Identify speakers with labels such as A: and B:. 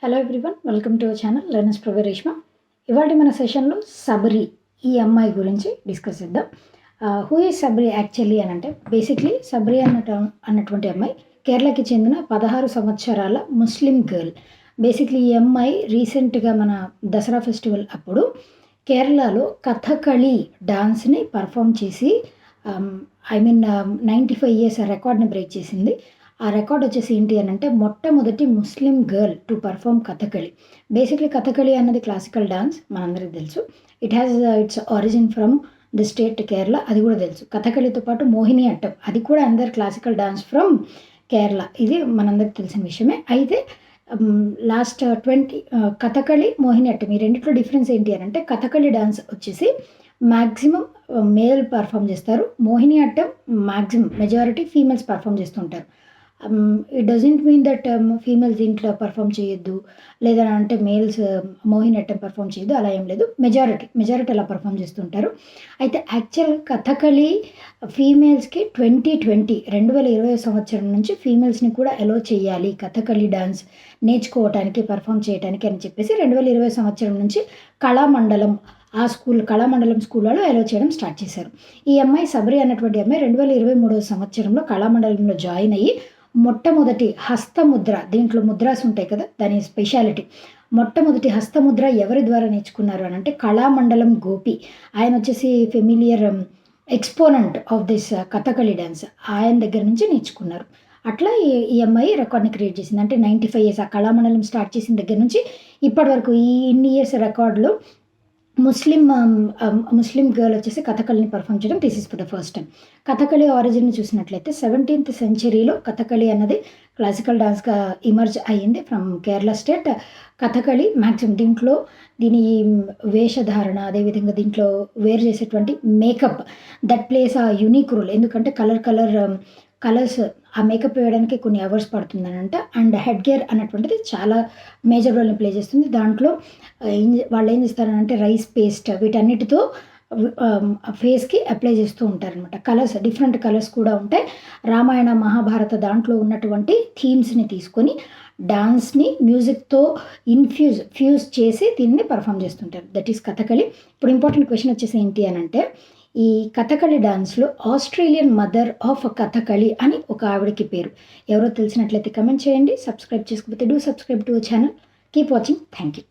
A: Hello everyone, welcome to our channel learners pro way Reshma. ఇవాళ మన సెషన్లో సబరి ఈ అమ్మాయి గురించి డిస్కస్ చేద్దాం. హూ ఈజ్ సబరి యాక్చువల్లీ అని అంటే బేసిక్లీ సబరి అన్నటువంటి అమ్మాయి కేరళకి చెందిన 16 సంవత్సరాల ముస్లిం గర్ల్. బేసిక్లీ ఈ అమ్మాయి రీసెంట్గా మన దసరా ఫెస్టివల్ అప్పుడు కేరళలో కథకళి డాన్స్ని పర్ఫామ్ చేసి 95 ఇయర్స్ రికార్డ్ని బ్రేక్ చేసింది. ఆ రికార్డ్ వచ్చేసి ఏంటి అని అంటే మొట్టమొదటి Muslim girl to perform Kathakali. Basically Kathakali అన్నది క్లాసికల్ డాన్స్, మనందరికీ తెలుసు. It has its origin from the state Kerala, అది కూడా తెలుసు. కథకళితో పాటు మోహిని అట్టం, అది కూడా అందరు క్లాసికల్ డాన్స్ ఫ్రమ్ కేరళ, ఇది మనందరికి తెలిసిన విషయమే. అయితే లాస్ట్ 20 కథకళి మోహిని అట్టం ఈ రెండిట్లో డిఫరెన్స్ ఏంటి అని అంటే కథకళి డాన్స్ వచ్చేసి మ్యాక్సిమం మేల్ పర్ఫామ్ చేస్తారు, Mohini attam maximum majority females perform చేస్తుంటారు. It doesn't mean that females దీంట్లో పర్ఫామ్ చేయొద్దు లేదా అంటే మేల్స్ మోహిని అట్టం పర్ఫామ్ చేయొద్దు, అలా ఏం లేదు. మెజారిటీ అలా పర్ఫామ్ చేస్తుంటారు. అయితే యాక్చువల్ కథకళి ఫీమేల్స్కి 2020 సంవత్సరం నుంచి ఫీమేల్స్ని కూడా అలో చేయాలి కథకళి డాన్స్ నేర్చుకోవటానికి పర్ఫామ్ చేయడానికి అని చెప్పేసి 2020 సంవత్సరం నుంచి కళామండలం కళామండలం స్కూళ్ళలో అలో చేయడం స్టార్ట్ చేశారు. ఈ అమ్మాయి సబరి అన్నటువంటి అమ్మాయి 2023 సంవత్సరంలో కళామండలంలో జాయిన్ అయ్యి మొట్టమొదటి హస్తముద్ర, దీంట్లో ముద్రాస్ ఉంటాయి కదా, దాని స్పెషాలిటీ. మొట్టమొదటి హస్తముద్ర ఎవరి ద్వారా నేర్చుకున్నారు అని అంటే కళామండలం గోపి. ఆయన వచ్చేసి familiar exponent of this Kathakali dance, ఆయన దగ్గర నుంచి నేర్చుకున్నారు. అట్లా ఈ అమ్మాయి రికార్డ్ని క్రియేట్ చేసింది. అంటే 95 ఇయర్స్ ఆ కళామండలం స్టార్ట్ చేసిన దగ్గర నుంచి ఇప్పటి వరకు ఈ ఇన్ని ఇయర్స్ రికార్డులో ముస్లిం గర్ల్ వచ్చేసి కథకళిని పర్ఫామ్ చేయడం this is for the first time. Kathakali origin చూసినట్లయితే 17th సెంచరీలో కథకళి అన్నది క్లాసికల్ డాన్స్గా ఇమర్జ్ అయ్యింది from Kerala state. Kathakali maximum దీంట్లో దీని వేషధారణ, అదేవిధంగా దీంట్లో వేర్ చేసేటువంటి మేకప్ దట్ ప్లేస్ ఆ యూనిక్ రోల్. ఎందుకంటే కలర్స్ ఆ మేకప్ వేయడానికి కొన్ని అవర్స్ పడుతుందనంట. అండ్ హెడ్ గేర్ అన్నటువంటిది చాలా మేజర్ రోల్ని ప్లే చేస్తుంది. దాంట్లో వాళ్ళు ఏం చేస్తారంటే రైస్ పేస్ట్ వీటన్నిటితో ఫేస్కి అప్లై చేస్తూ ఉంటారనమాట. కలర్స్ డిఫరెంట్ కలర్స్ కూడా ఉంటాయి. రామాయణ మహాభారత దాంట్లో ఉన్నటువంటి థీమ్స్ని తీసుకొని డాన్స్ని మ్యూజిక్తో ఫ్యూజ్ చేసి దీన్ని పర్ఫామ్ చేస్తుంటారు. That is Kathakali. ఇప్పుడు ఇంపార్టెంట్ క్వశ్చన్ వచ్చేసి ఏంటి అని అంటే ఈ కథకళి డాన్స్లో ఆస్ట్రేలియన్ మదర్ ఆఫ్ కథకళి అని ఒక ఆవిడకి పేరు. ఎవరో తెలిసినట్లయితే కమెంట్ చేయండి. సబ్స్క్రైబ్ చేసుకోకపోతే do subscribe to our channel. Keep watching. Thank you.